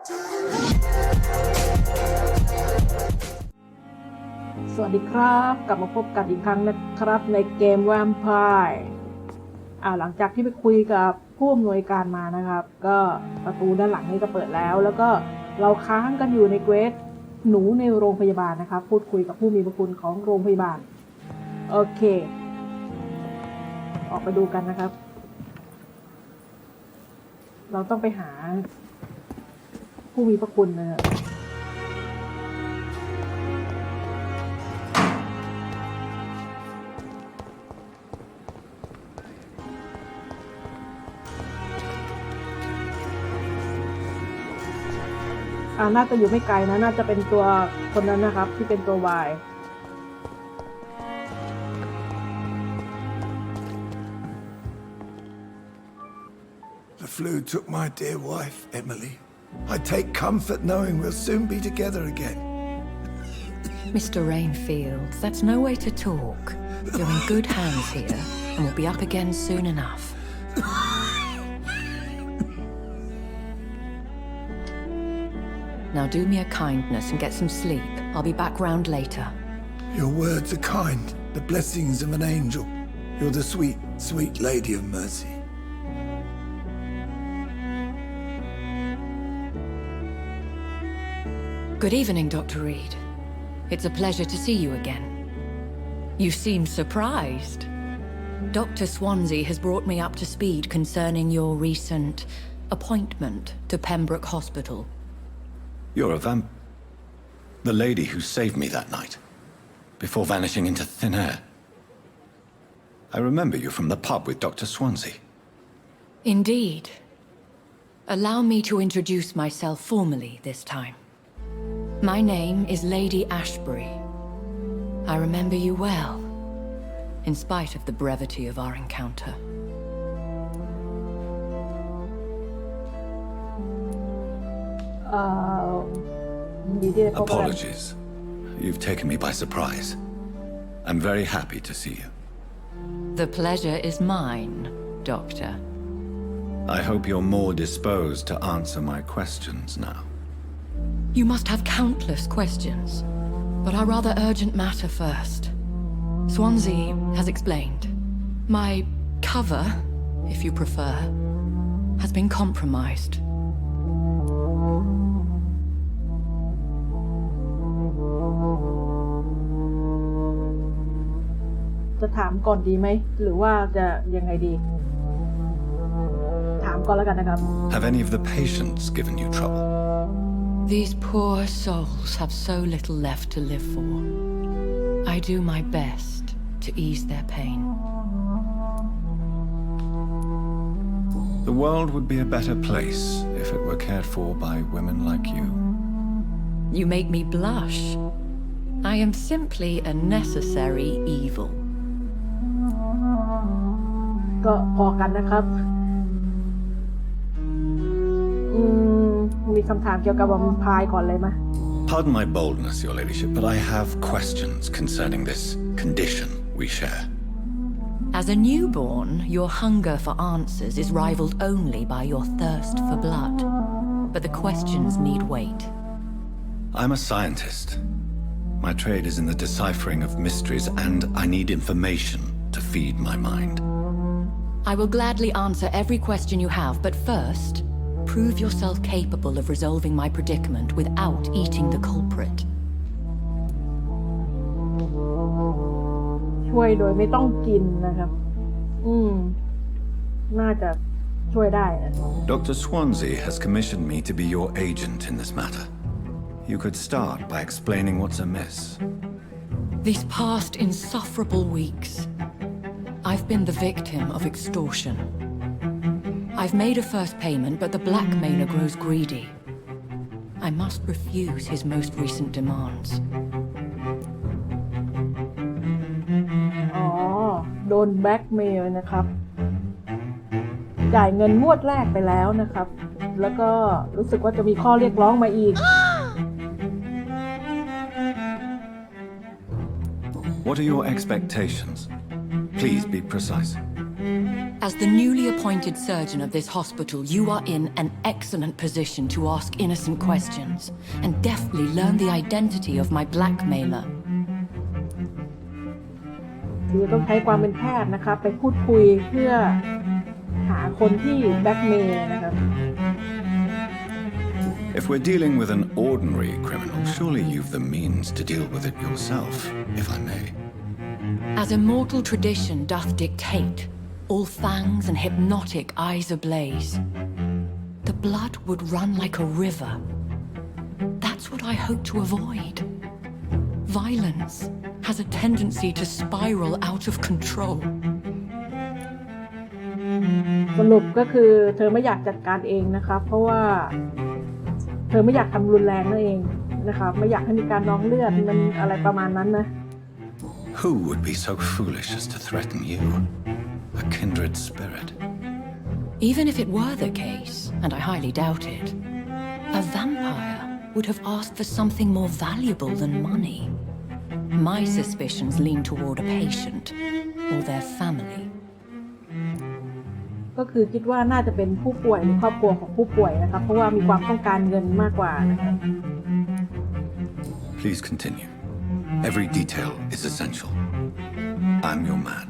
สวัสดีครับกลับมาพบกันอีกครั้งนะครับในเกม Vampyr หลังจากที่ไปคุยกับผู้อำนวยการมานะครับก็ประตูด้านหลังนี่ก็เปิดแล้วก็เราค้างกันอยู่ในเควสหนูในโรงพยาบาลนะครับพูดคุยกับผู้มีพระคุณของโรงพยาบาลโอเคออกไปดูกันนะครับเราต้องไปหาผู้มีพระคุณนะครับน่าจะอยู่ไม่ไกลนะน่าจะเป็นตัวคนนั้นนะครับที่เป็นตัว Y The flu took my dear wife, Emily. I take comfort knowing we'll soon be together again. Mr. Rainfield, that's no way to talk. You're in good hands here, and we'll be up again soon enough. Now do me a kindness and get some sleep. I'll be back round later. Your words are kind, the blessings of an angel. You're the sweet, sweet lady of mercy. Good evening, Dr. Reed. It's a pleasure to see you again. You seem surprised. Dr. Swansea has brought me up to speed concerning your recent appointment to Pembroke Hospital. You're a the lady who saved me that night, before vanishing into thin air. I remember you from the pub with Dr. Swansea. Indeed. Allow me to introduce myself formally this time. My name is Lady Ashbury. I remember you well, in spite of the brevity of our encounter. Apologies. You've taken me by surprise. I'm very happy to see you. The pleasure is mine, Doctor. I hope you're more disposed to answer my questions now. You must have countless questions, but our rather urgent matter first. Swansea has explained. My cover, if you prefer, has been compromised.จะถามก่อนดีไหมหรือว่าจะยังไงดีถามก่อนแล้วกันนะครับ Have any of the patients given you trouble? These poor souls have so little left to live for. I do my best to ease their pain. The world would be a better place if it were cared for by women like you. You make me blush. I am simply a necessary evil. ก็พอกันนะครับมีคำถามเกี่ยวกับวัมไพร์ก่อนเลยไหม Pardon my boldness, Your Ladyship, but I have questions concerning this condition we share. As a newborn, your hunger for answers is rivaled only by your thirst for blood. But the questions need wait. I'm a scientist. My trade is in the deciphering of mysteries, and I need information to feed my mind. I will gladly answer every question you have, but first, prove yourself capable of resolving my predicament without eating the culprit. ช่วยโดยไม่ต้องกินนะครับน่าจะช่วยได้นะ Dr. Swansea has commissioned me to be your agent in this matter. You could start by explaining what's amiss. These past insufferable weeks, I've been the victim of extortion. I've made a first payment, but the blackmailer grows greedy. I must refuse his most recent demands. โดนแบล็กเมลนะครับจ่ายเงินงวดแรกไปแล้วนะครับแล้วก็รู้สึกว่าจะมีข้อเรียกร้องมาอีก What are your expectations? Please be precise. As the newly appointed surgeon of this hospital, you are in an excellent position to ask innocent questions and deftly learn the identity of my blackmailer. คือต้องใช้ความเป็นแพทย์นะครับไปพูดคุยเพื่อหาคนที่แบล็กเมย์นะครับ If we're dealing with an ordinary criminal, surely you've the means to deal with it yourself, if I may. As immortal tradition doth dictate, all fangs and hypnotic eyes ablaze, the blood would run like a river. That's what I hope to avoid. Violence has a tendency to spiral out of control. สรุปก็คือเธอไม่อยากจัดการเองนะครับเพราะว่าเธอไม่อยากทำรุนแรงนั่นเองนะครับไม่อยากให้มีการนองเลือดมันอะไรประมาณนั้นนะ Who would be so foolish as to threaten you, a kindred spirit? Even if it were the case, and I highly doubt it, a vampire would have asked for something more valuable than money. My suspicions lean toward a patient or their family. ก็คือคิดว่าน่าจะเป็นผู้ป่วยหรือครอบครัวของผู้ป่วยนะครับเพราะว่ามีความต้องการเงินมากกว่านะครับ Please continue. Every detail is essential. I'm your man.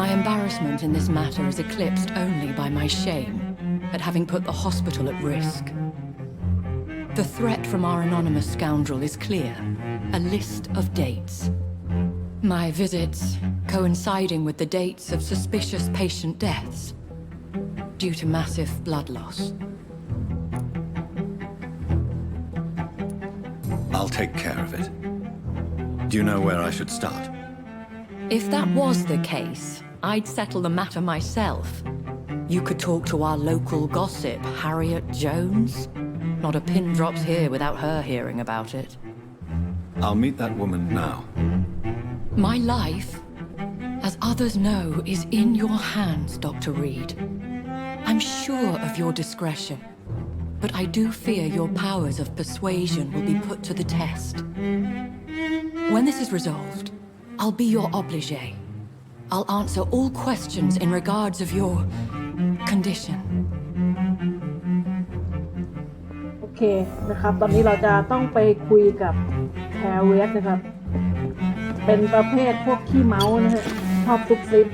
My embarrassment in this matter is eclipsed only by my shame at having put the hospital at risk. The threat from our anonymous scoundrel is clear, a list of dates. My visits coinciding with the dates of suspicious patient deaths due to massive blood loss. I'll take care of it. Do you know where I should start? If that was the case, I'd settle the matter myself. You could talk to our local gossip, Harriet Jones. Not a pin drops here without her hearing about it. I'll meet that woman now. My life, as others know, is in your hands, Dr. Reed. I'm sure of your discretion, but I do fear your powers of persuasion will be put to the test. When this is resolved, I'll be your obligé. I'll answer all questions in regards of your condition. โอเคนะครับตอนนี้เราจะต้องไปคุยกับแฮร์เวสนะครับเป็นประเภทพวกขี้เมานะฮะชอบซุบซิบ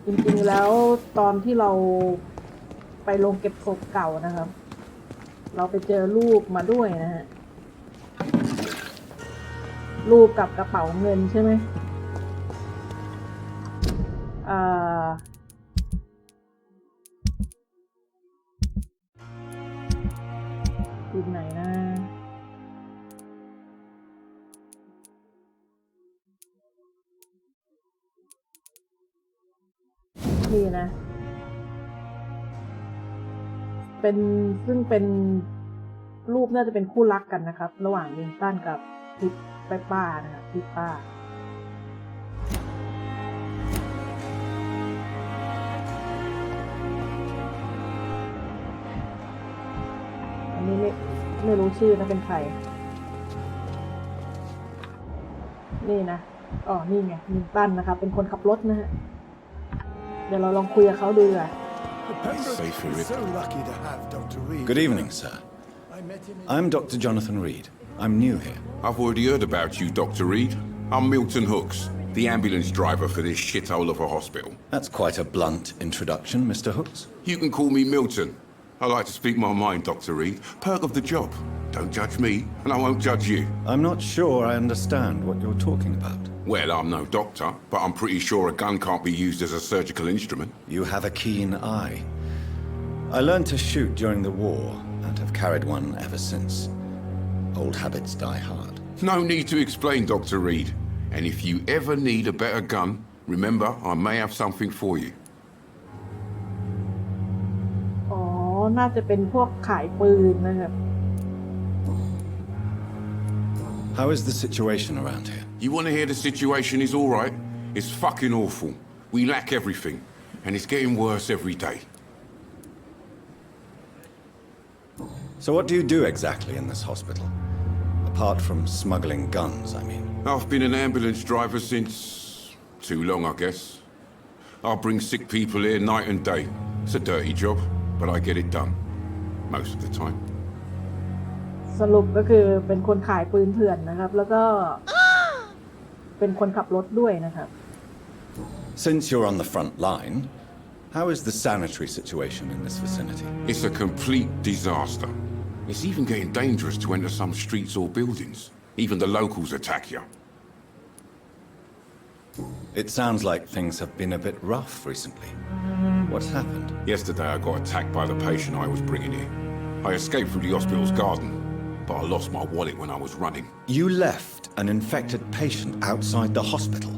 จริงๆแล้วตอนที่เราไปลงเก็บศพเก่านะครับเราไปเจอรูปมาด้วยนะฮะรูปกับกระเป๋าเงินใช่ไหมรูปไหนนะนี่นะซึ่งเป็นรูปน่าจะเป็นคู่รักกันนะครับระหว่างลิงตันกับทิปป้านะครับทิปป้าอันนี้ไม่รู้ชื่อนะเป็นใครนี่นะอ๋อนี่ไงลิงตันนะครับเป็นคนขับรถนะฮะเดี๋ยวเราลองคุยกับเขาดูอ่ะSo lucky to have Dr. Reed. Good evening, sir. I'm Dr. Jonathan Reed. I'm new here. I've already heard about you, Dr. Reed. I'm Milton Hooks, the ambulance driver for this shithole of a hospital. That's quite a blunt introduction, Mr. Hooks. You can call me Milton. I like to speak my mind, Dr. Reed. Perk of the job. Don't judge me, and I won't judge you. I'm not sure I understand what you're talking about. Well, I'm no doctor, but I'm pretty sure a gun can't be used as a surgical instrument. You have a keen eye. I learned to shoot during the war and have carried one ever since. Old habits die hard. No need to explain, Dr. Reed. And if you ever need a better gun, remember, I may have something for you. อ๋อน่าจะเป็นพวกขายปืนนะครับ How is the situation around here? You want to hear the situation is all right? It's fucking awful. We lack everything. and it's getting worse every day. So what do you do exactly in this hospital? Apart from smuggling guns, I mean. I've been an ambulance driver since... too long, I guess. I'll bring sick people here night and day. It's a dirty job, but I get it done. Most of the time. สรุปก็คือเป็นคนขายปืนเถื่อนนะครับ แล้วก็ เป็นคนขับรถด้วยนะครับ Since you're on the front line, how is the sanitary situation in this vicinity? It's a complete disaster. It's even getting dangerous to enter some streets or buildings. Even the locals attack you. It sounds like things have been a bit rough recently. What's happened? Yesterday I got attacked by the patient I was bringing here. I escaped through the hospital's garden, but I lost my wallet when I was running. You left an infected patient outside the hospital?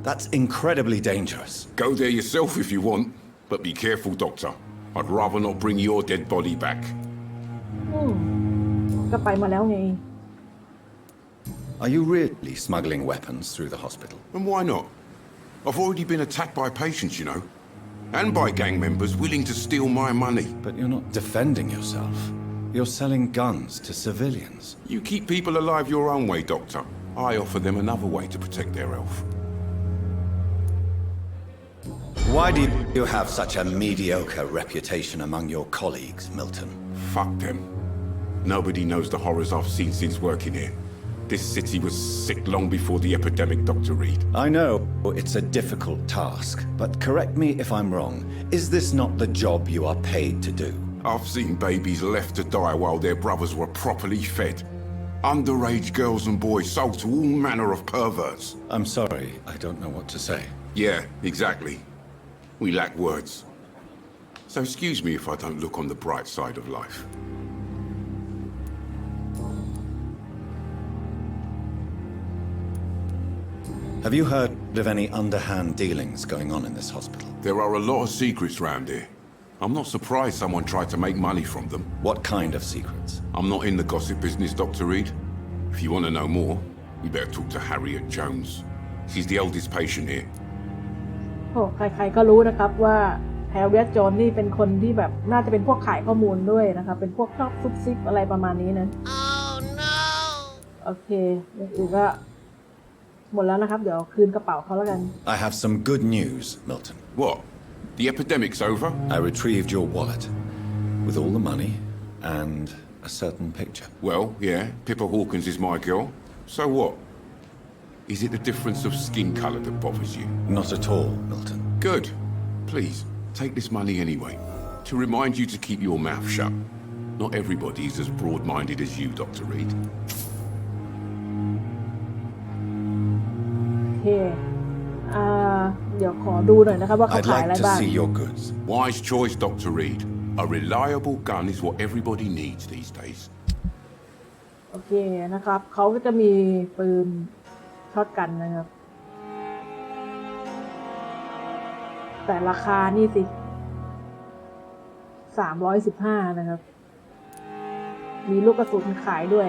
That's incredibly dangerous. Go there yourself if you want, but be careful, Doctor. I'd rather not bring your dead body back. ก็ไปมาแล้วไง Are you really smuggling weapons through the hospital? And why not? I've already been attacked by patients, you know, and by gang members willing to steal my money. But you're not defending yourself. You're selling guns to civilians. You keep people alive your own way, Doctor. I offer them another way to protect their health. Why do you have such a mediocre reputation among your colleagues, Milton? Fuck them. Nobody knows the horrors I've seen since working here. This city was sick long before the epidemic, Dr. Reed. I know it's a difficult task, but correct me if I'm wrong. Is this not the job you are paid to do? I've seen babies left to die while their brothers were properly fed. Underage girls and boys sold to all manner of perverts. I'm sorry, I don't know what to say. Yeah, exactly. We lack words. So excuse me if I don't look on the bright side of life. Have you heard of any underhand dealings going on in this hospital? There are a lot of secrets round here. I'm not surprised someone tried to make money from them. What kind of secrets? I'm not in the gossip business, Dr. Reed. If you want to know more, you better talk to Harriet Jones. She's the eldest patient here. โอ้ใครๆก็รู้นะครับว่าแฮร์เรียต โจนนี่เป็นคนที่แบบน่าจะเป็นพวกขายข้อมูลด้วยนะครับ เป็นพวกชอบซุบซิบอะไรประมาณนี้นะ Oh no! โอเคอย่างอื่นก็หมดแล้วนะครับ เดี๋ยวคืนกระเป๋าเขาแล้วกัน I have some good news, Milton. What? The epidemic's over? I retrieved your wallet with all the money and a certain picture. Well, yeah, Pippa Hawkins is my girl. So what? Is it the difference of skin colour that bothers you? Not at all, Milton. Good. Please, take this money anyway. To remind you to keep your mouth shut. Not everybody is as broad-minded as you, Dr. Reed. โอเคเดี๋ยวขอดูหน่อยนะครับว่าเขา I'd ขายอะไร like to บ้าง see your goods. Wise choice, Dr. Reed. A reliable gun is what everybody needs these days. โอเคนะครับ เขาก็จะมีปืนช็อตกันนะครับ แต่ราคานี่สิ315นะครับ มีลูกกระสุนขายด้วย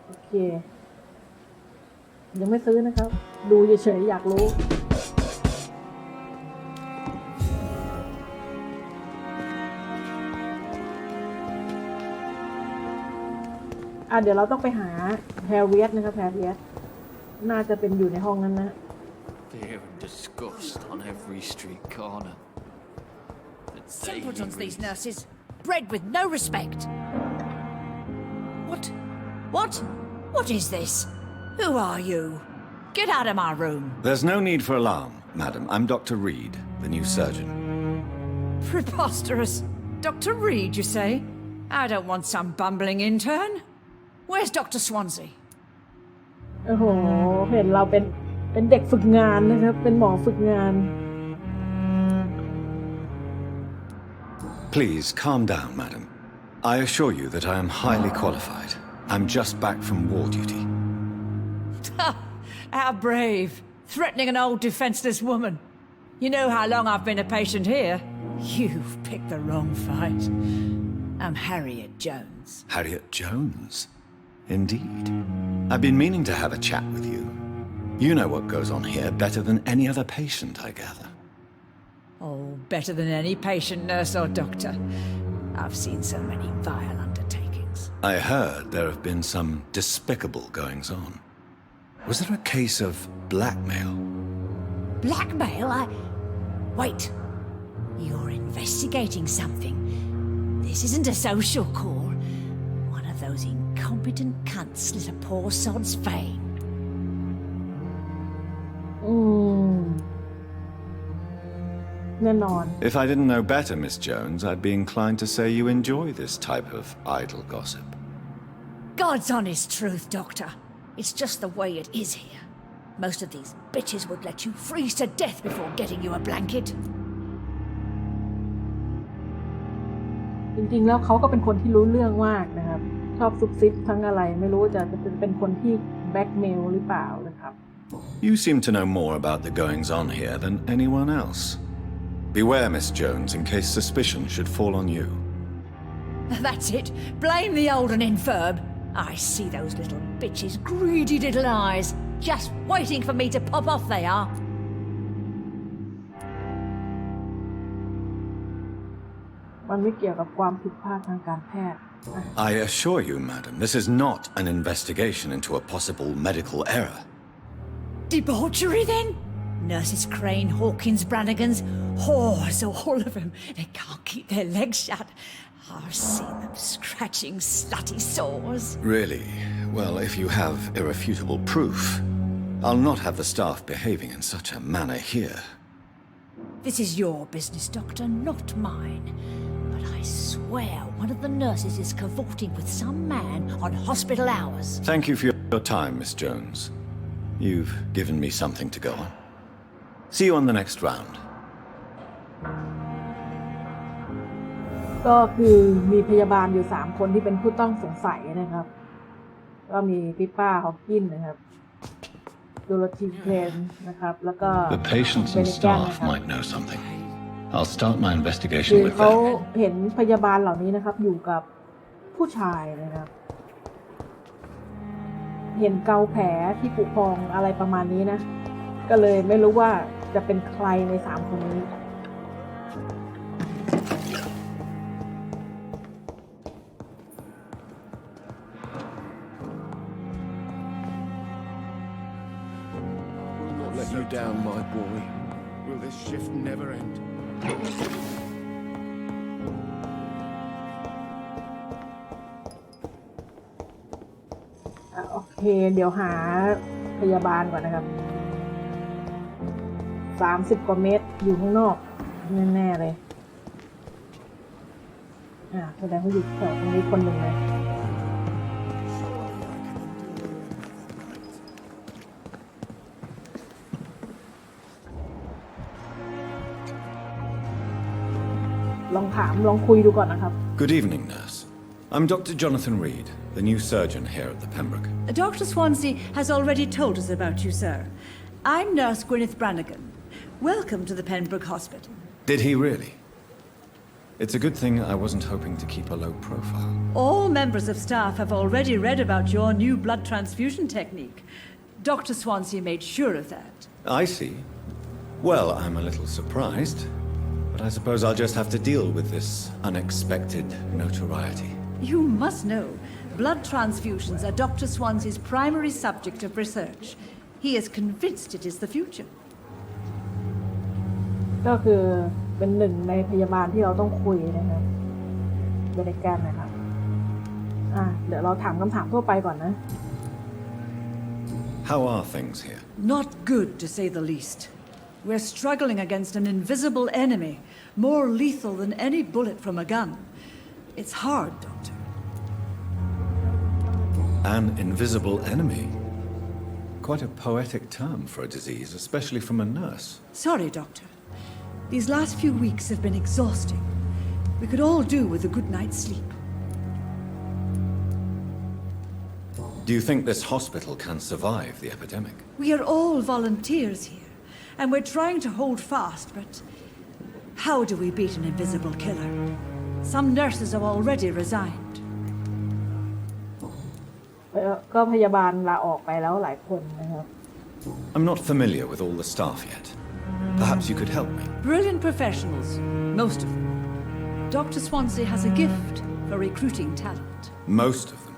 โอเค ยังไม่ซื้อนะครับ ดูเฉยๆอยากรู้ เดี๋ยวเราต้องไปหาแฮร์เรียตนะครับแฮร์เรียตน่าจะเป็นอยู่ในห้องนั้นนะ Fear and disgust on every street corner. The Simpletons, daily these reads. nurses. Bred with no respect. What? What? What is this? Who are you? Get out of my room. There's no need for alarm, madam. I'm Dr. Reed, the new surgeon. Preposterous. Dr. Reed, you say? I don't want some bumbling intern. Where's Dr. Swansea? โอ้โห เห็นเราเป็นเด็กฝึกงานนะครับ เป็นหมอฝึกงาน Please calm down, madam. I assure you that I am highly qualified. I'm just back from war duty. How brave. Threatening an old defenseless woman. You know how long I've been a patient here? You've picked the wrong fight. I'm Harriet Jones. Harriet Jones? Indeed. I've been meaning to have a chat with you. You know what goes on here better than any other patient, I gather. Oh, better than any patient, nurse, or doctor. I've seen so many vile undertakings. I heard there have been some despicable goings on. Was there a case of blackmail? Blackmail? Wait. You're investigating something. This isn't a social call. One of those incompetent cunts slit a poor sod's vein. แน่นอน If I didn't know better, Miss Jones, I'd be inclined to say you enjoy this type of idle gossip. God's honest truth, Doctor. It's just the way it is here. Most of these bitches would let you freeze to death before getting you a blanket. จริงๆแล้วเขาก็เป็นคนที่รู้เรื่องมากนะครับชอบซุบซิบทั้งอะไรไม่รู้จะเป็นคนที่แบล็กเมลหรือเปล่านะครับ You seem to know more about the goings on here than anyone else. Beware, Miss Jones, in case suspicion should fall on you. That's it. Blame the old and infirm. I see those little bitches' greedy little eyes. Just waiting for me to pop off they are. มันไม่เกี่ยวกับความผิดพลาดทางการแพทย์ I assure you, madam, this is not an investigation into a possible medical error. Debauchery, then? Nurses Crane, Hawkins, Brannigans, whores, all of them. They can't keep their legs shut. I've seen them scratching slutty sores. Really? Well, if you have irrefutable proof, I'll not have the staff behaving in such a manner here. This is your business, Doctor, not mine. But I swear one of the nurses is cavorting with some man on hospital hours. Thank you for your time, Miss Jones. You've given me something to go on. See you on the next round. ก็คือมีพยาบาลอยู่3คนที่เป็นผู้ต้องสงสัยนะครับก็มีพี่ป้าฮอว์กินนะครับโดโรธีเคลนนะครับแล้วก็ The patients and staff might know something. I'll start my คื investigation อ with เขา them. เห็นพยาบาลเหล่านี้นะครับอยู่กับผู้ชายนะครับเห็นเกาแผลที่ผุพองอะไรประมาณนี้นะก็เลยไม่รู้ว่าจะเป็นใครใน3คนนี้Let you down, my boy. Will this shift never end? โอเคเดี๋ยวหาพยาบาลก่อนนะครับ30 กว่าเมตรอยู่ข้างนอกแน่ๆเลยแสดงว่าอยู่แถวตรงนี้คนหนึ่งเลยลองคุยดูก่อนนะครับ Good evening, nurse. I'm Dr. Jonathan Reed, the new surgeon here at the Pembroke. Dr. Swansea has already told us about you, sir. I'm Nurse Gwyneth Brannigan. Welcome to the Pembroke Hospital. Did he really? It's a good thing I wasn't hoping to keep a low profile. All members of staff have already read about your new blood transfusion technique. Dr. Swansea made sure of that. I see. Well, I'm a little surprised, but I suppose I'll just have to deal with this unexpected notoriety. You must know, blood transfusions are Dr. Swansea's primary subject of research. He is convinced it is the future. ก็คือเป็นหนึ่งในพยาบาลที่เราต้องคุยนะครับบริการนะครับเดี๋ยวเราถามคำถามทั่วไปก่อนนะ How are things here? Not good, to say the least. We're struggling against an invisible enemy, more lethal than any bullet from a gun. It's hard, Doctor. An invisible enemy? Quite a poetic term for a disease, especially from a nurse. Sorry, Doctor. These last few weeks have been exhausting. We could all do with a good night's sleep. Do you think this hospital can survive the epidemic? We are all volunteers here, and we're trying to hold fast, but how do we beat an invisible killer? Some nurses have already resigned. ก็พยาบาลลาออกไปแล้วหลายคนนะครับ I'm not familiar with all the staff yet. Perhaps you could help me. Brilliant professionals, most of them. Dr. Swansea has a gift for recruiting talent. Most of them.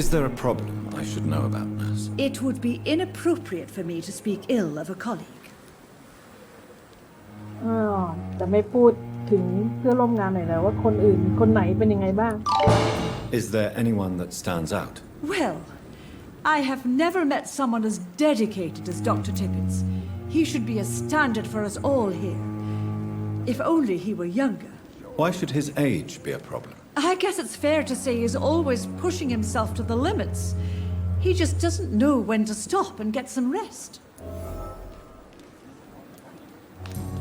Is there a problem I should know about, nurse? It would be inappropriate for me to speak ill of a colleague. จะไม่พูดถึงเพื่อนร่วมงานหน่อยแล้วว่าคนอื่นคนไหนเป็นยังไงบ้าง Is there anyone that stands out? Well, I have never met someone as dedicated as Dr. Tippett. He should be a standard for us all here. If only he were younger. Why should his age be a problem? I guess it's fair to say he's always pushing himself to the limits. He just doesn't know when to stop and get some rest.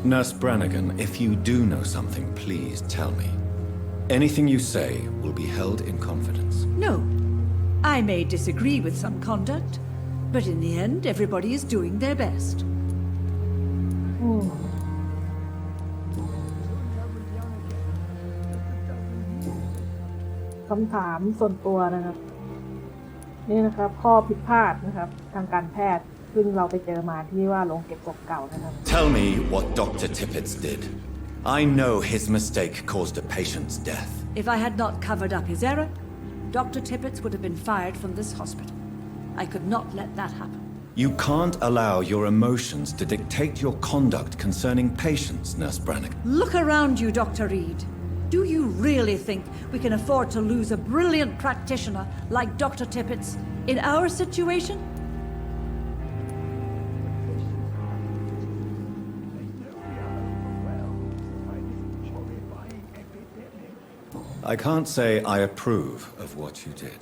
Nurse Brannigan, if you do know something, please tell me. Anything you say will be held in confidence. No. I may disagree with some conduct, but in the end, everybody is doing their best. คำถามส่วนตัวนะครับนี่นะครับข้อผิดพลาดนะครับทางการแพทย์ซึ่งเราไปเจอมาที่ว่าโรงเก็บศพเก่านะครับ Tell me what Dr. Tippett did. I know his mistake caused a patient's death. If I had not covered up his error, Dr. Tippett would have been fired from this hospital. I could not let that happen. You can't allow your emotions to dictate your conduct concerning patients, Nurse Brannigan. Look around you, Dr. Reed. Do you really think we can afford to lose a brilliant practitioner like Dr. Tippett in our situation? I can't say I approve of what you did.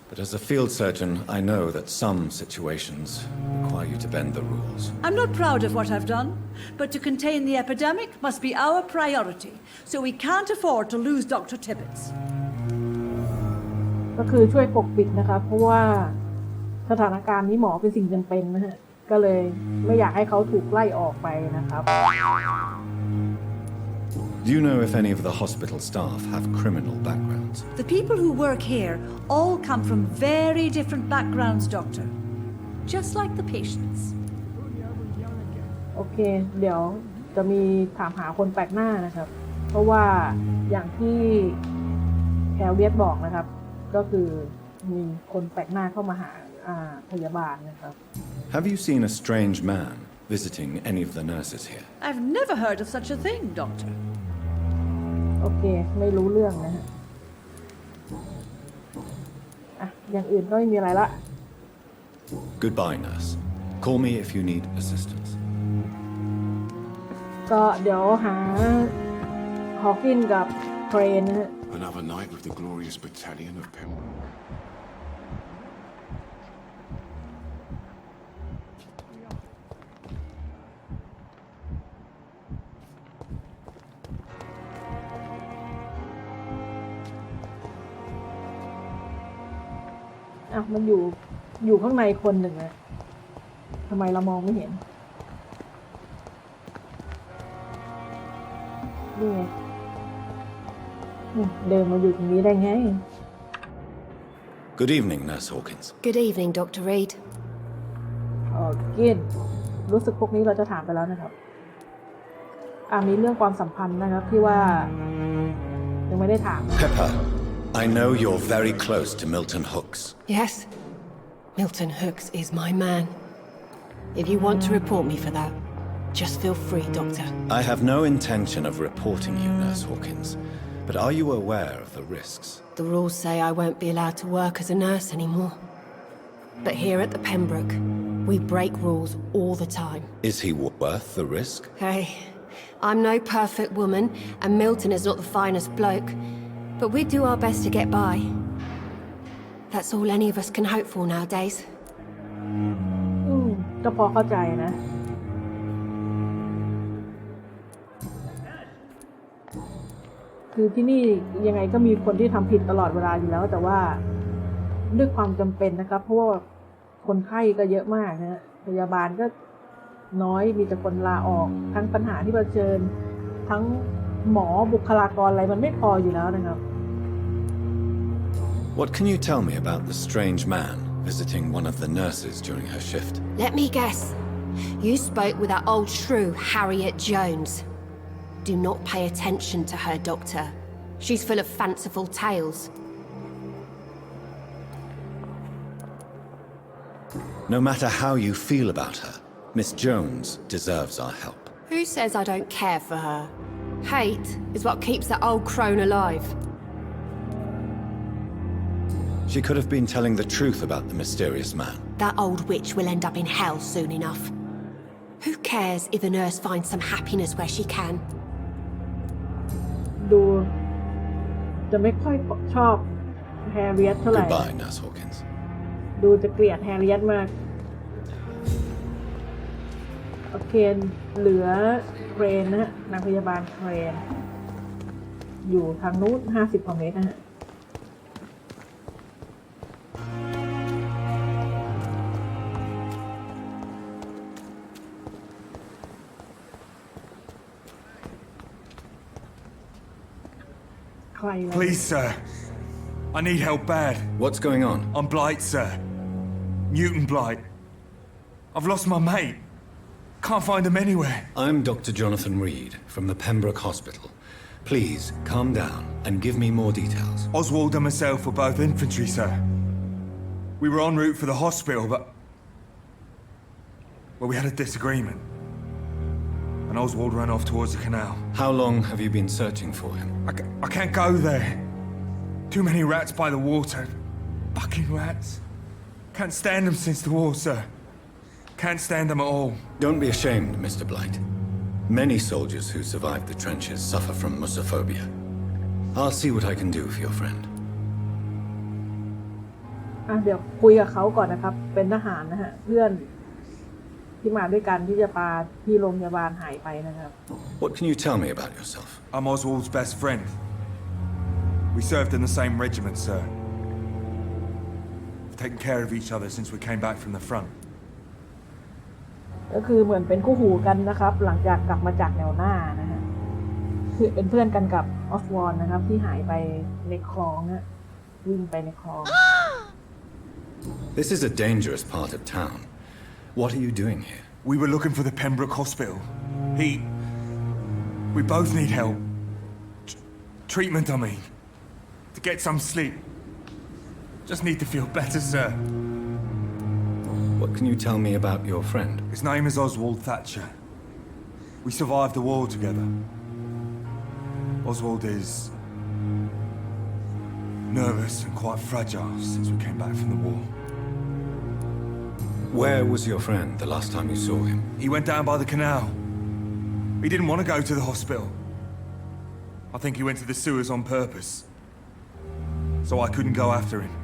But as a field surgeon, I know that some situations require you to bend the rules. I'm not proud of what I've done, but to contain the epidemic must be our priority, so we can't afford to lose Dr. Tippett. ก็คือช่วยปกปิดนะครับเพราะว่าสถานการณ์นี้หมอเป็นสิ่งจำเป็นนะฮะก็เลยไม่อยากให้เขาถูกไล่ออกไปนะครับ Do you know if any of the hospital staff have criminal backgrounds? The people who work here all come from very different backgrounds, Doctor. Just like the patients. โอเคเดี๋ยวจะมีถามหาคนแปลกหน้านะครับเพราะว่าอย่างที่แคลเวียตบอกนะครับก็คือมีคนแปลกหน้าเข้ามาหาพยาบาลนะครับ Have you seen a strange man visiting any of the nurses here? I've never heard of such a thing, Doctor. โอเคไม่รู้เรื่องนะฮะอย่างอื่นก็ไม่มีอะไรละ Goodbye, nurse. Call me if you need assistance. ก็เดี๋ยวหาฮอว์กินกับเทรนนะฮะ Another night with the glorious battalion of Pembroke. มันอยู่ข้างในคนหนึ่งนะทำไมเรามองไม่เห็นนี่ไงเดินมาอยู่ตรงนี้ได้ไง Good evening, Nurse Hawkins. Good evening, Dr. Reed. กินรู้สึกพวกนี้เราจะถามไปแล้วนะครับมีเรื่องความสัมพันธ์นะครับที่ว่ายังไม่ได้ถาม Pepper.I know you're very close to Milton Hooks. Yes, Milton Hooks is my man. If you want to report me for that, just feel free, Doctor. I have no intention of reporting you, Nurse Hawkins, but are you aware of the risks? The rules say I won't be allowed to work as a nurse anymore. But here at the Pembroke, we break rules all the time. Is he worth the risk? Hey, I'm no perfect woman, and Milton is not the finest bloke.But we do our best to get by. That's all any of us can hope for nowadays. ก็พอเข้าใจนะคือที่นี่ยังไงก็มีคนที่ทำผิดตลอดเวลาอยู่แล้วแต่ว่าด้วยความจำเป็นนะครับเพราะว่าคนไข้ก็เยอะมากนะพยาบาลก็น้อยมีแต่คนลาออกทั้งปัญหาที่เผชิญทั้งหมอบุคลากรอะไรมันไม่พออยู่แล้วนะครับ What can you tell me about the strange man visiting one of the nurses during her shift. Let me guess. You spoke with that old shrew, Harriet Jones. Do not pay attention to her, Doctor. She's full of fanciful tales. No matter how you feel about her, Miss Jones deserves our help. Who says I don't care for her? Hate is what keeps that old crone alive. She could have been telling the truth about the mysterious man. That old witch will end up in hell soon enough. Who cares if a nurse finds some happiness where she can? ดูจะไม่ค่อยชอบแฮร์เรียตเท่าไหร่ Goodbye, Nurse Hawkins. ดูจะเกลียดแฮร์เรียตมากโอเคเหลือเครนนะฮะนางพยาบาลเครนอยู่ทางนู้น50 กว่าเมตรนะฮะPlease, sir. I need help bad. What's going on? I'm Blight, sir. Newton Blight. I've lost my mate. Can't find him anywhere. I'm Dr. Jonathan Reed from the Pembroke Hospital. Please, calm down and give me more details. Oswald and myself were both infantry, sir. We were en route for the hospital, but... Well, we had a disagreement. And Oswald ran off towards the canal. How long have you been searching for him? I can't go there. Too many rats by the water. Fucking rats. Can't stand them since the war, sir. Can't stand them at all. Don't be ashamed, Mr. Blight. Many soldiers who survived the trenches suffer from musophobia. I'll see what I can do for your friend. เดี๋ยวคุยกับเขาก่อนนะครับเป็นทหารนะฮะเพื่อนที่มาด้วยกันที่จะพาที่โรงพยาบาลหายไปนะครับ What can you tell me about yourself? I'm Oswald's best friend. We served in the same regiment, sir. We've taken care of each other since we came back from the front. ก็คือเหมือนเป็นคู่หูกันนะครับหลังจากกลับมาจากแนวหน้านะฮะคือเป็นเพื่อนกันกับออสวอร์นนะครับที่หายไปในคลองนะวิ่งไปในคลอง This is a dangerous part of town. What are you doing here? We were looking for the Pembroke Hospital. We both need help. Treatment, I mean. To get some sleep. Just need to feel better, sir. What can you tell me about your friend? His name is Oswald Thatcher. We survived the war together. Oswald is nervous and quite fragile since we came back from the war. Where was your friend the last time you saw him? He went down by the canal. He didn't want to go to the hospital. I think he went to the sewers on purpose. So I couldn't go after him.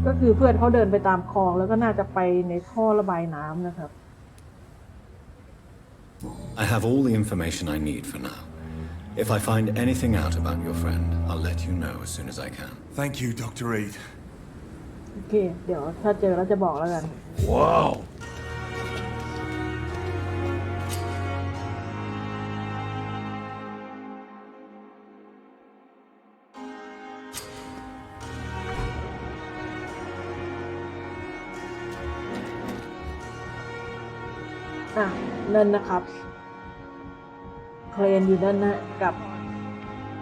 ก็คือเพื่อนเขาเดินไปตามคลองแล้วก็น่าจะไปในท่อระบายน้ำนะครับ I have all the information I need for now. If I find anything out about your friend, I'll let you know as soon as I can. Thank you, Dr. Reed. โอเคเดี๋ยวถ้าเจอแล้วจะบอกแล้วกัน Wow! นั่นนะครับเครนอยู่นั่นนะกับ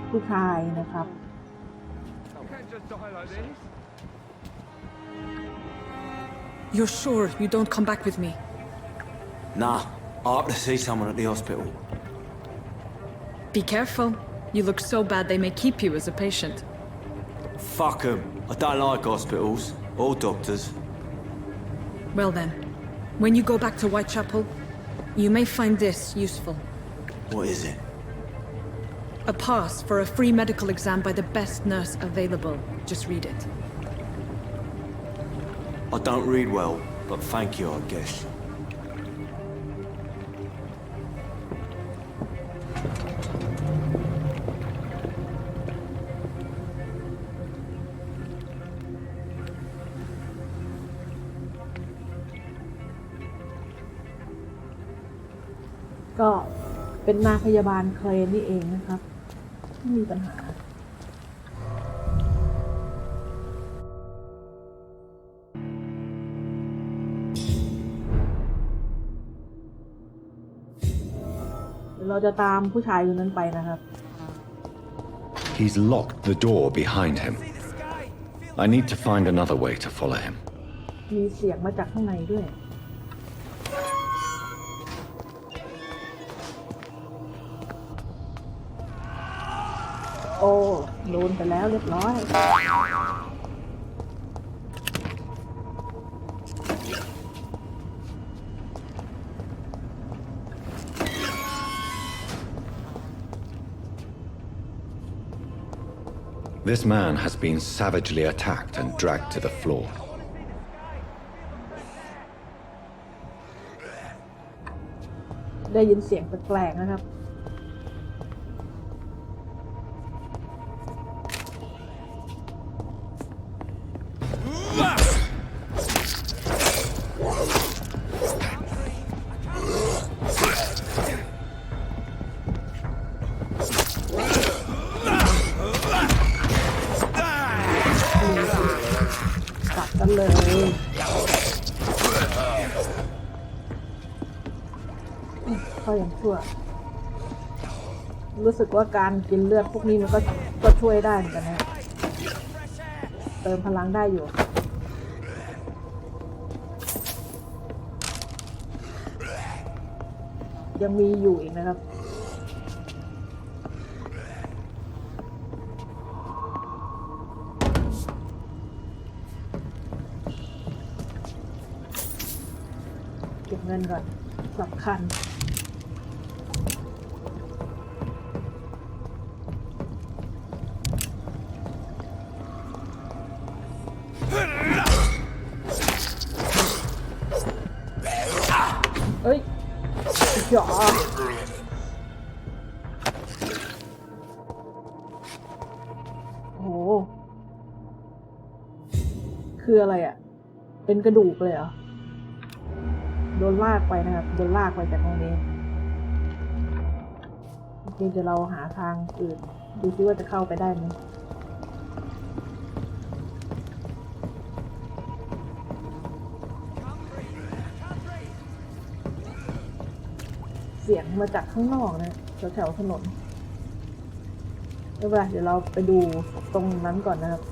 ผู้ชายนะครับ You're sure you don't come back with me? Nah, I have to see someone at the hospital. Be careful. You look so bad they may keep you as a patient. Fuck 'em. I don't like hospitals or doctors. Well then, when you go back to Whitechapel, you may find this useful. What is it? A pass for a free medical exam by the best nurse available. Just read it. I don't read well, but thank you, I guess.ก็เป็นนางพยาบาลเครนนี่เองนะครับที่มีปัญหา จะตามผู้ชายคนนั้นไปนะครับ He's locked the door behind him. I need to find another way to follow him. มีเสียงมาจากข้างในด้วยโอ้โดนไปแล้วเรียบร้อยThis man has been savagely attacked and dragged to the floor. ได้ยินเสียงแปลกๆนะครับตัดกันเลยก็ยังชั่วรู้สึกว่าการกินเลือดพวกนี้มันก็ช่วยได้เหมือนกันนะเติมพลังได้อยู่ยังมีอยู่อีกนะครับเก็บเงินก่อนสำคัญเอ้ยจ๋าโอ้โหคืออะไรอ่ะเป็นกระดูกเลยเหรอโดนลากไปนะครับโดนลากไปจากตรงนี้โอเคเดี๋ยวเราหาทางอื่นดูซิว่าจะเข้าไปได้ไหมเสียงมาจากข้างนอกนะแถวถนนไม่เป็นไรเดี๋ยวเราไปดูตรงนั้นก่อนนะครับ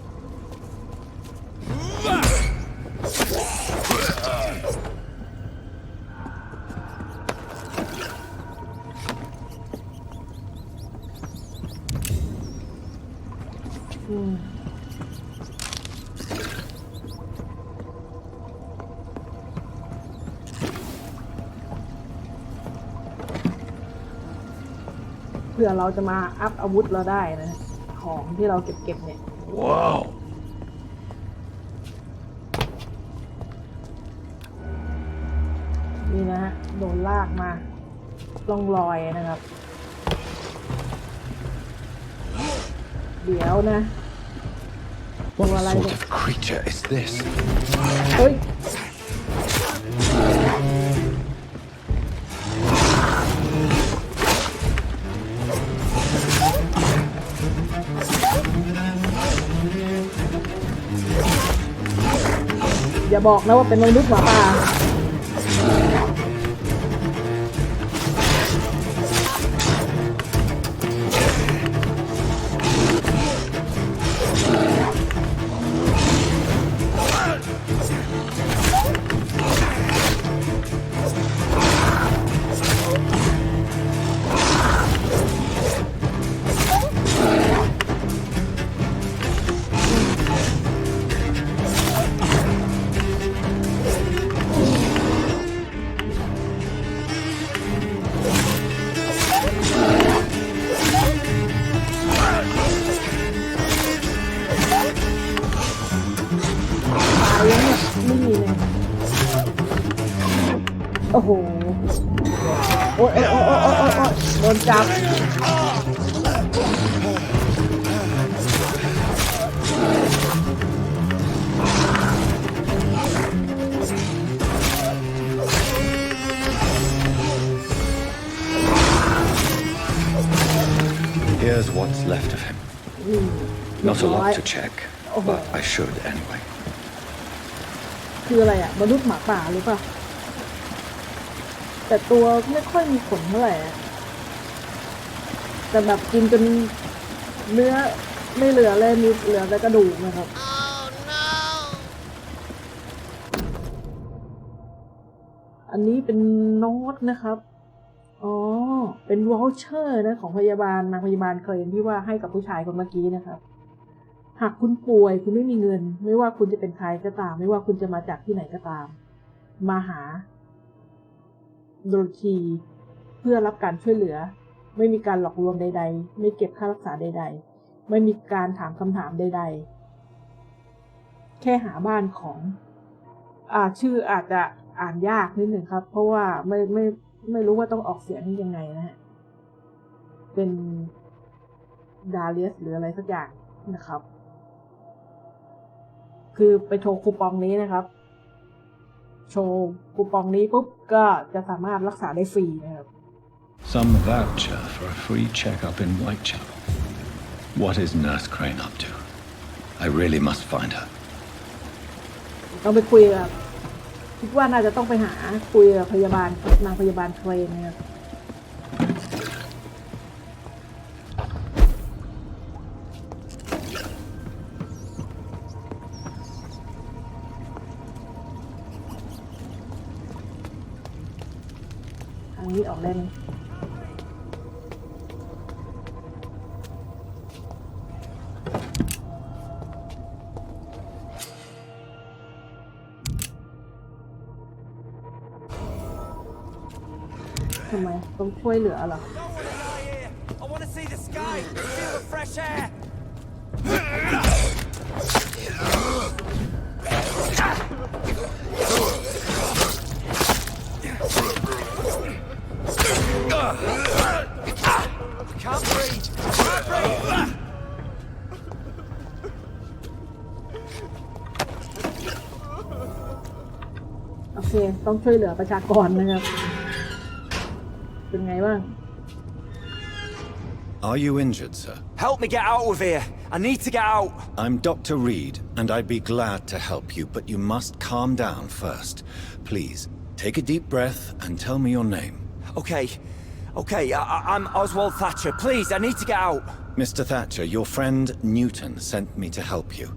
เพื่อเราจะมาอัพอาวุธเราได้นะของที่เราเก็บเนี่ยว้าวนี่นะฮะโดนลากมาล่องลอยนะครับเดี๋ยวนะตัวอะไรเนี่ย What sort of creature is this? เฮ้ยอย่าบอกนะว่าเป็นมนุษย์หมาป่าโอ้โหโอ้ยโดนจับHere's what's left of him. Not a lot to check, but I should anyway. คืออะไรอ่ะมนุษย์หมาป่าหรือเปล่าแต่ตัวไม่ค่อยมีขนเท่าไหร่ แต่แบบกินจนเนื้อไม่เหลือเลยมีเหลือแต่กระดูกนะครับ อันนี้เป็นโน้ตนะครับอ๋อเป็นวอลเชอร์นะของพยาบาลนางพยาบาลเคลมที่ว่าให้กับผู้ชายคนเมื่อกี้นะครับหากคุณป่วยคุณไม่มีเงินไม่ว่าคุณจะเป็นใครก็ตามไม่ว่าคุณจะมาจากที่ไหนก็ตามมาหาโดยทีเพื่อรับการช่วยเหลือไม่มีการหลอกลวงใดๆไม่เก็บค่ารักษาใดๆไม่มีการถามคำถามใดๆแค่หาบ้านของชื่ออาจจะอ่านยากนิดหนึ่งครับเพราะว่าไม่รู้ว่าต้องออกเสียงยังไงนะฮะเป็นดาเลียสหรืออะไรสักอย่างนะครับคือไปโชว์คูปองนี้นะครับโชว์คูปองนี้ปุ๊บก็จะสามารถรักษาได้ฟรีนะครับ Some voucher for a free checkup in Whitechapel. What is Nurse Crane up to? I really must find her. ต้องไปคุยกับคิดว่าน่าจะต้องไปหาคุยกับพยาบาลนางพยาบาลเคลนนะครับทางนี้ออกได้ไหมทำไมต้องช่วยเหลือเหรอโอเคต้องช่วยเหลือประชากรนะครับเป็นไงบ้าง Are you injured, sir? Help me get out of here. I need to get out. I'm Dr. Reed, and I'd be glad to help you, but you must calm down first. Please, take a deep breath and tell me your name. Okay. I'm Oswald Thatcher. Please, I need to get out. Mr. Thatcher, your friend Newton sent me to help you.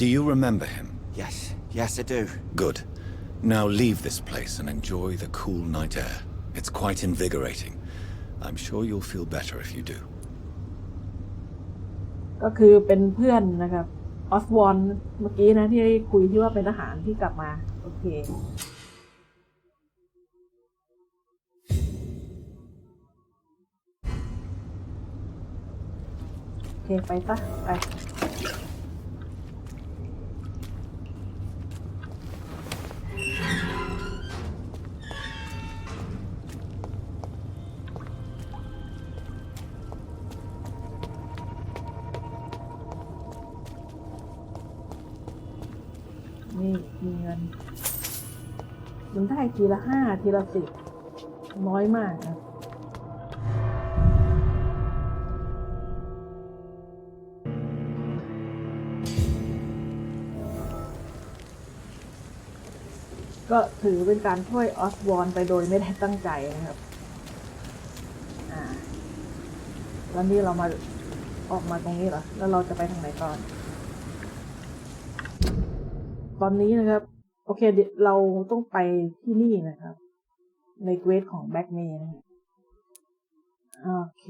Do you remember him? Yes, I do. Good. Now leave this place and enjoy the cool night air. It's quite invigorating. I'm sure you'll feel better if you do. ก็คือเป็นเพื่อนนะครับออสวอนเมื่อกี้นะที่คุยที่ว่าเป็นทหารที่กลับมาโอเคไปซะไปนี่มีเงินมันได้ทีละ5ทีละ10น้อยมากนะก็ถือเป็นการช่วยออสวอนไปโดยไม่ได้ตั้งใจนะครับแล้วนี่เรามาออกมาตรงนี้เหรอแล้วเราจะไปทางไหนก่อนตอนนี้นะครับโอเคเราต้องไปที่นี่นะครับในเควสของแบ็กเมย์นะโอเค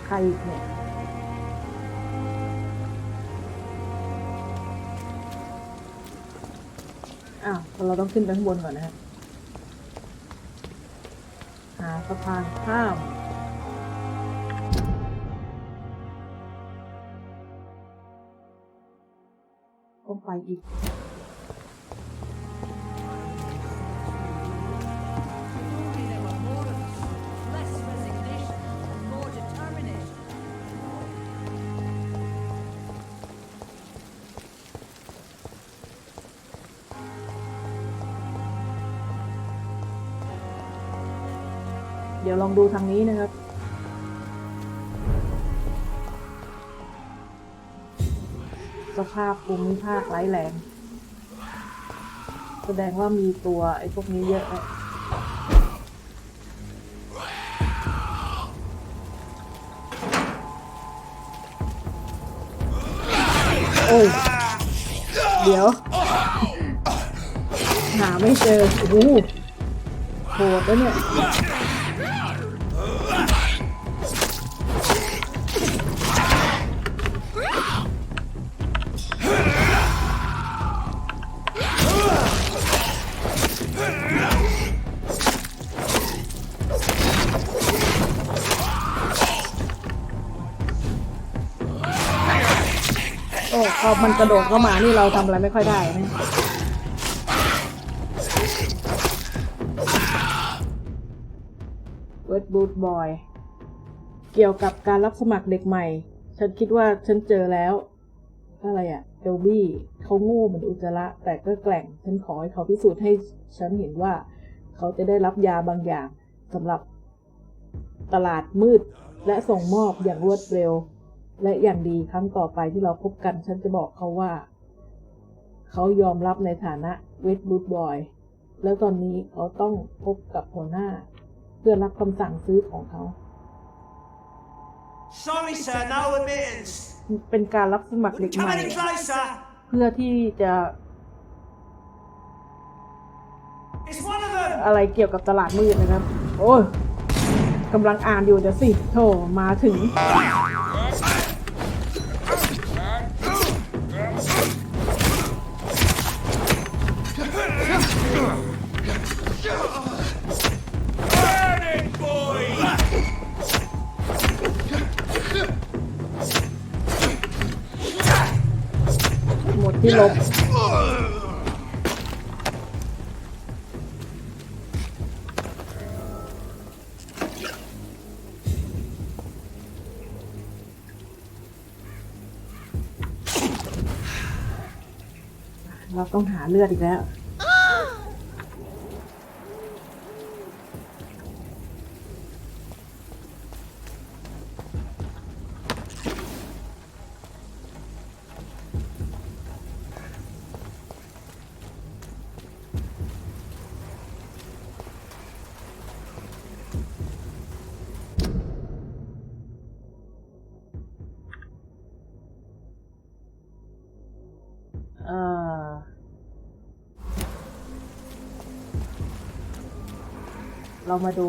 ใครเนี่ยเราต้องขึ้นไปข้างบนก่อนนะครับหาสะพานข้ามต้องไปอีกเดี๋ยวลองดูทางนี้นะครับ สภาพภูมิภาคร้ายแรงแสดงว่ามีตัวไอ้พวกนี้เยอะเลยโอ้ยเดี๋ยวหาไม่เจอโอ้โหโหดแล้วเนี่ยโอ้พอมันกระโดดเข้ามานี่เราทำอะไรไม่ค่อยได้นะเวทบูทบอยเกี่ยวกับการรับสมัครเด็กใหม่ฉันคิดว่าฉันเจอแล้วอะไรอะเอลบี้เขาโง่เหมือนอุจจาระแต่ก็แกร่งฉันขอให้เขาพิสูจน์ให้ฉันเห็นว่าเขาจะได้รับยาบางอย่างสำหรับตลาดมืดและส่งมอบอย่างรวดเร็วและอย่างดีครั้งต่อไปที่เราพบกันฉันจะบอกเขาว่าเขายอมรับในฐานะเวทบูทบอยแล้วตอนนี้เขาต้องพบกับหัวหน้าเพื่อรับคำสั่งซื้อของเขา Sorry sir, no admittance. เป็นการรับสมัครเด็กใหม่ Come any closer. เพื่อที่จะ It's one of them. อะไรเกี่ยวกับตลาดมืดนะครับโอ้ยกำลังอ่านอยู่เดี๋ยวสิโถมาถึงหมดที่ลบเราต้องหาเลือดอีกแล้วเรามาดู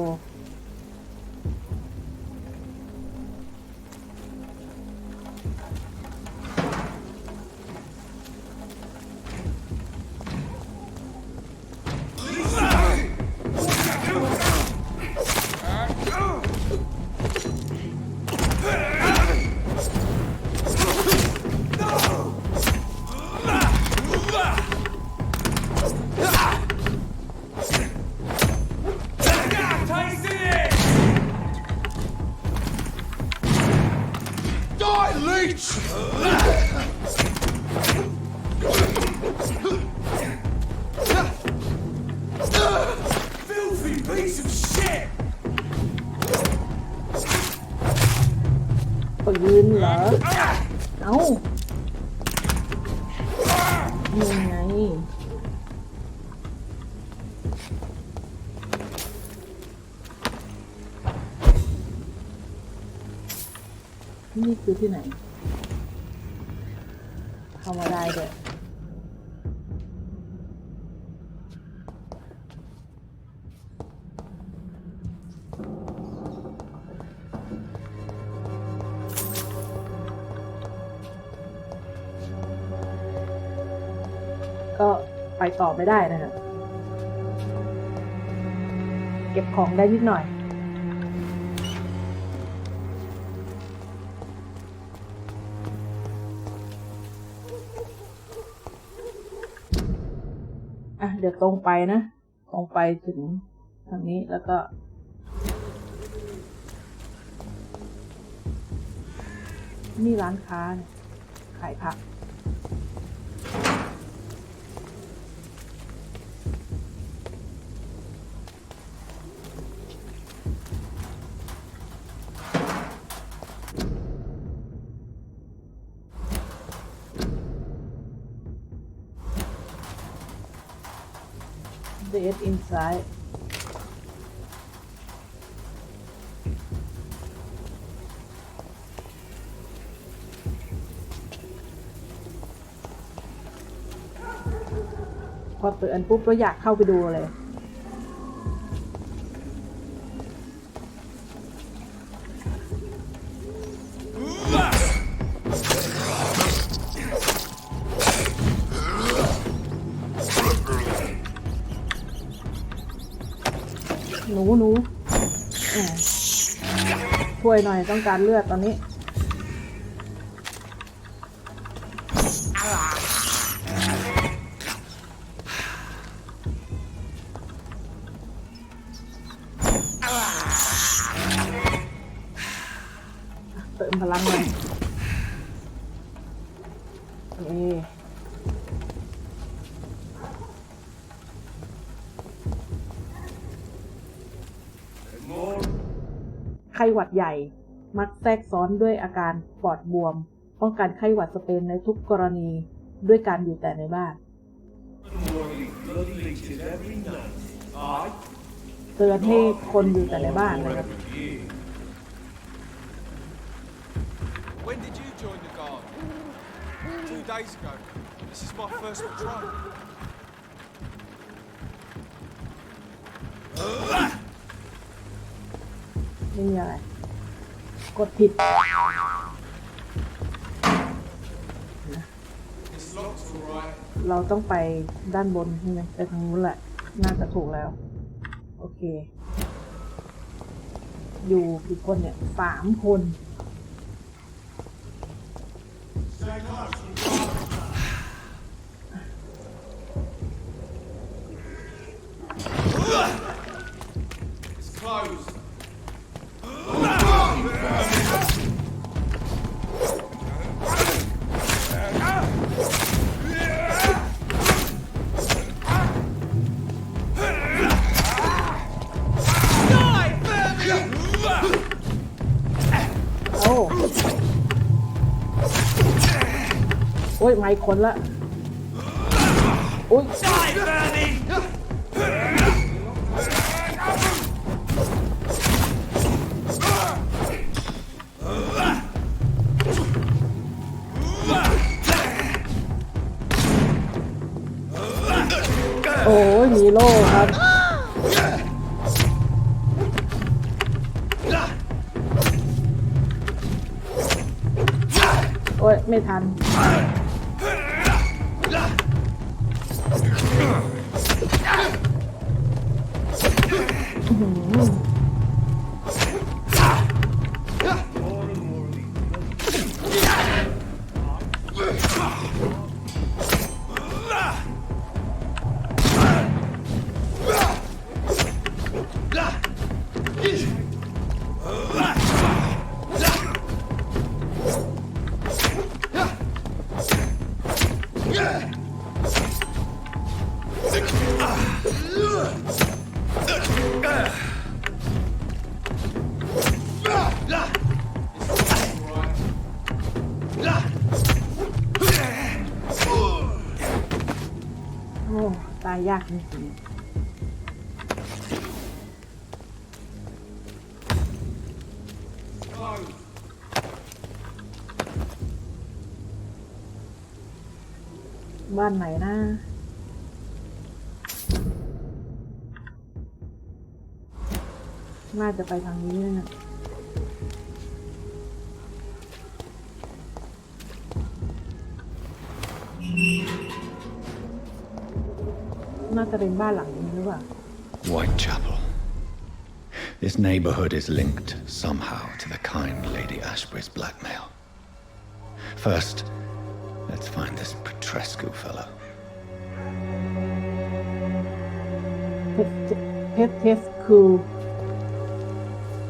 ปืนเหรอเอ้ายังไงนี่คือที่ไหนเข้ามาได้ด้วยก็ไปต่อไม่ได้นะครับเก็บของได้นิดหน่อยเดี๋ยวตรงไปนะตรงไปถึงทางนี้แล้วก็นี่ร้านค้าขายผัก CS inside พอเตือนปุ๊บก็อยากเข้าไปดูเลยหนูช่วยหน่อยต้องการเลือดตอนนี้เติมพลังเลยไข้หวัดใหญ่มักแทรกซ้อนด้วยอาการปอดบวมป้องกันไข้หวัดสเปนในทุกกรณีด้วยการอยู่แต่ในบ้านเตือนให้คนอยู่แต่ในบ้านนะครับ When did you join the guard? 2 days ago. This is my first patrol. ไม่มีอะไรกดผิดเราต้องไปด้านบนใช่ไหมไปทางนู้นแหละน่าจะถูกแล้วโอเคอยู่กี่คนเนี่ย3 คนIt's closed. โอ้ยไม่คนละโอ้ยโอ้ยมีโล่ครับโอ้ยไม่ทันตายยากจริงๆบ้านไหนนะน่าจะไปทางนี้นะน่าจะเป็นบ้านหลังนี้หรือเปล่า Whitechapel. This neighborhood is linked somehow to the kind Lady Ashbury's blackmail. First, let's find this Petrescu fellow. Petrescu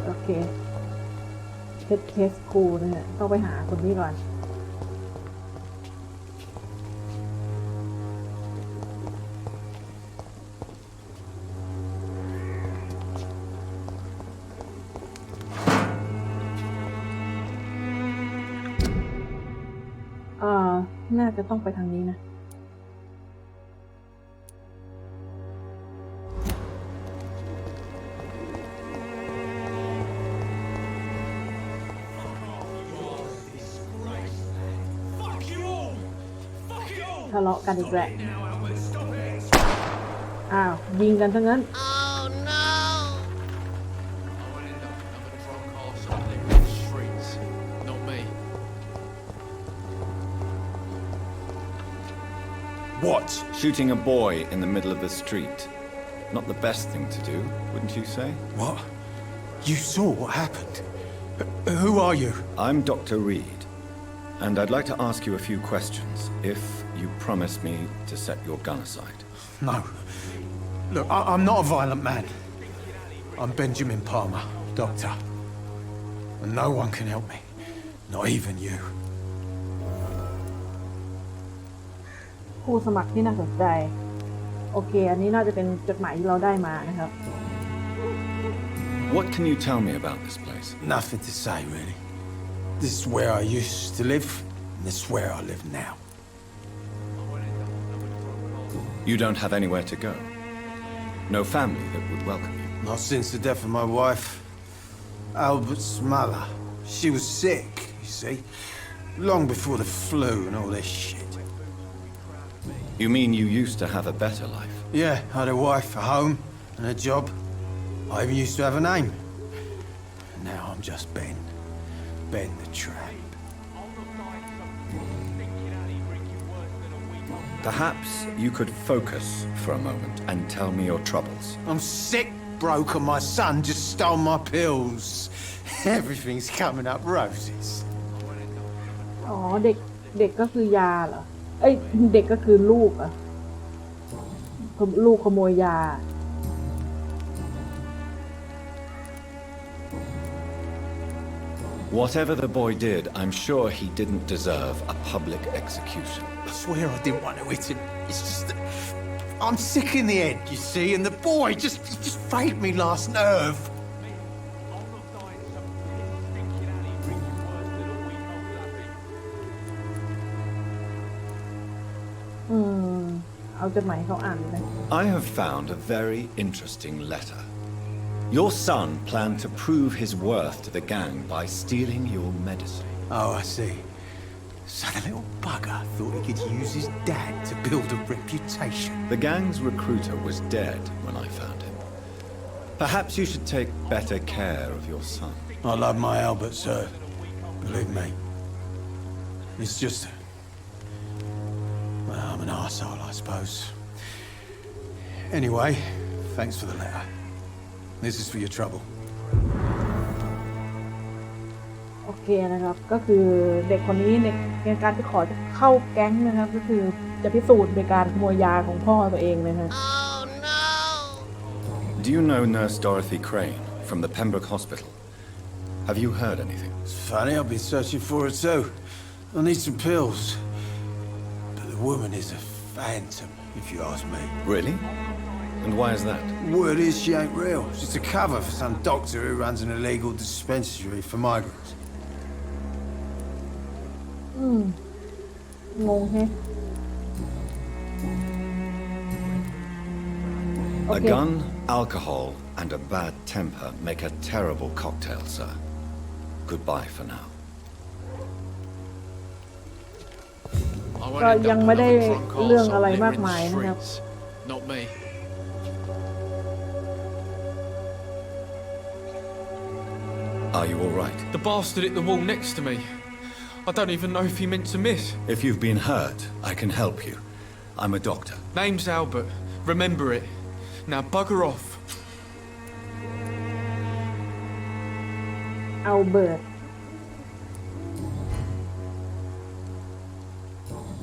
โอเค Petrescu เนี่ยต้องไปหาคนนี้ก่อนน่าจะต้องไปทางนี้นะ ทะเลาะกันอีกแล้วอ้าวยิงกันทั้งนั้น What? Shooting a boy in the middle of the street. Not the best thing to do, wouldn't you say? What? You saw what happened? Who are you? I'm Dr. Reed, and I'd like to ask you a few questions, if you promise me to set your gun aside. No. Look, I'm not a violent man. I'm Benjamin Palmer, doctor. And no one can help me. Not even you. ผู้สมัครที่น่าสนใจโอเคอันนี้น่าจะเป็นจดหมายที่เราได้มานะครับ What can you tell me about this place? Nothing to say, really. This is where I used to live, and this is where I live now. You don't have anywhere to go? No family that would welcome you? Not since the death of my wife, Albert's mother. She was sick, you see, long before the flu and all this shit. You mean you used to have a better life? Yeah, I had a wife, a home, and a job. I even used to have a name. Now I'm just Ben. Ben the Tramp. Perhaps you could focus for a moment and tell me your troubles. I'm sick, broke, and my son just stole my pills. Everything's coming up roses. อ๋อเด็กก็คือยาเหรอเอ้ยเด็กก็คือลูกอะลูกขโมยยา Whatever the boy did, I'm sure he didn't deserve a public execution. I swear I didn't want to hit him. It's just that I'm sick in the head, you see, and the boy just frayed me last nerve. เอาจดหมายเขาอ่านเลย I have found a very interesting letter. Your son planned to prove his worth to the gang by stealing your medicine. Oh, I see. So the little bugger thought he could use his dad to build a reputation. The gang's recruiter was dead when I found him. Perhaps you should take better care of your son. I love my Albert, sir. Believe me. It's just... Well, I'm an arsehole, I suppose. Anyway, thanks for the letter. This is for your trouble. โอเคนะครับก็คือเด็กคนนี้ในการที่ขอจะเข้าแก๊งนะครับก็คือจะพิสูจน์โดยการขโมยยาของพ่อตัวเองเลยนะ Do you know Nurse Dorothy Crane from the Pembroke Hospital? Have you heard anything? It's funny, I've been searching for her too. I need some pills. But the woman is a phantom, if you ask me. Really? And why is that? Word is she ain't real. She's a cover for some doctor who runs an illegal dispensary for migrants. งงแฮะ A gun, alcohol, and a bad temper make a terrible cocktail, sir. Goodbye for now. ก็ยังไม่ได้เรื่องอะไรมากมายนะครับ Not me. Are you all right? The bastard hit the wall next to me. I don't even know if he meant to miss. If you've been hurt, I can help you. I'm a doctor. Name's Albert. Remember it. Now bugger off. Albert.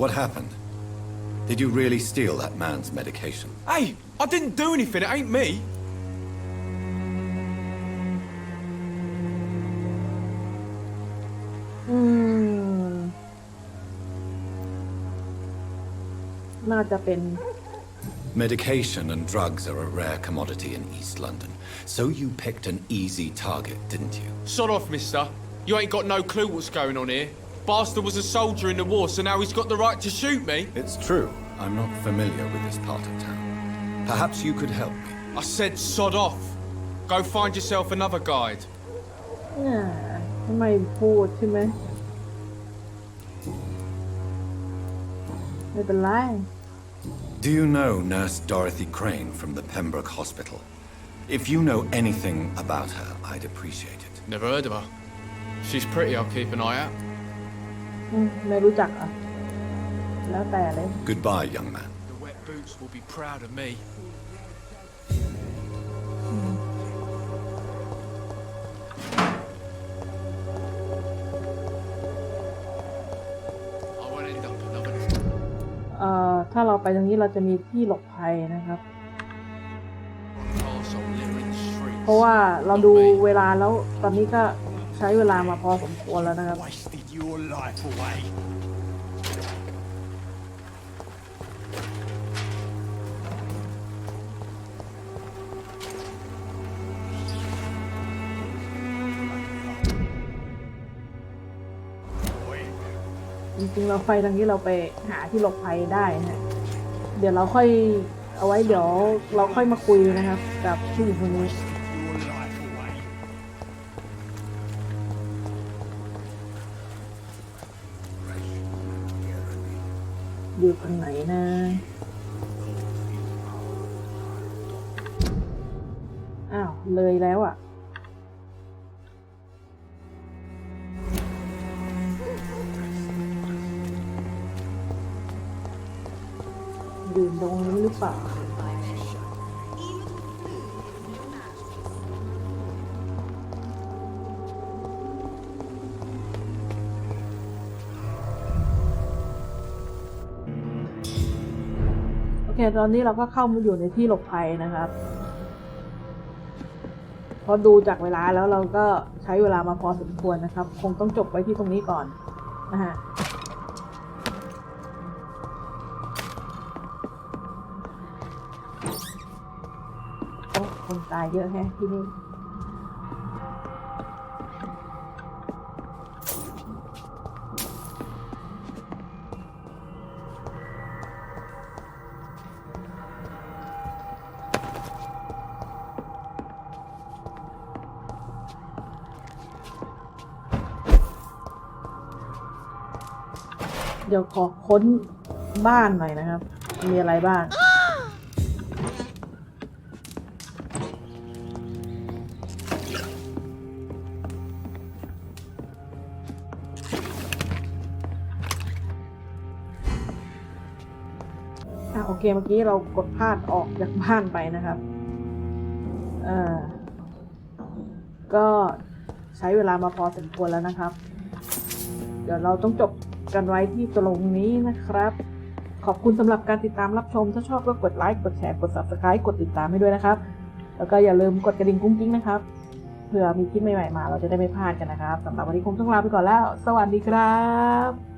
What happened? Did you really steal that man's medication? Hey, I didn't do anything. It ain't me. น่าจะเป็น Medication and drugs are a rare commodity in East London. So you picked an easy target, didn't you? Sod off, mister. You ain't got no clue what's going on here. Bastard was a soldier in the war, so now he's got the right to shoot me. It's true. I'm not familiar with this part of town. Perhaps you could help me. I said sod off. Go find yourself another guide. ไม่พูดใช่ไหม ไม่เป็นไร Do you know Nurse Dorothy Crane from the Pembroke Hospital? If you know anything about her, I'd appreciate it. Never heard of her. She's pretty, I'll keep an eye out. ไม่รู้จักอ่ะแล้วแต่เลย Goodbye, young man. The wet boots will be proud of me. I won't end up another. ถ้าเราไปตรงนี้เราจะมีที่หลบภัยนะครับ เพราะว่าเราดูเวลาแล้วตอนนี้ก็ใช้เวลามาพอสมควรแล้วนะครับ Wasted your life away. จริงๆเราไปทางนี้เราไปหาที่หลบภัยได้นะเดี๋ยวเราค่อยเอาไว้เดี๋ยวเราค่อยมาคุยนะครับกับผู้หญิงคนนี้ Your life away. อยู่ตรงไหนนะอ้าวเลยแล้วอ่ะยืนตรงนี้หรือเปล่าโอเคตอนนี้เราก็เข้ามาอยู่ในที่หลบภัยนะครับพอดูจากเวลาแล้วเราก็ใช้เวลามาพอสมควรนะครับคงต้องจบไว้ที่ตรงนี้ก่อนนะฮะคนตายเยอะแฮะที่นี่เดี๋ยวขอค้นบ้านหน่อยนะครับมีอะไรบ้างโอเคเมื่อกี้เรากดพลาดออกจากบ้านไปนะครับก็ใช้เวลามาพอสมควรแล้วนะครับเดี๋ยวเราต้องจบกันไว้ที่ตรงนี้นะครับขอบคุณสำหรับการติดตามรับชมถ้าชอบก็กดไลค์กดแชร์กด Subscribe กดติดตามให้ด้วยนะครับแล้วก็อย่าลืมกดกระดิ่งกุ้งกิ้งนะครับเผื่อมีคลิปใหม่ๆมาเราจะได้ไม่พลาดกันนะครับสำหรับวันนี้คงต้องลาไปก่อนแล้วสวัสดีครับ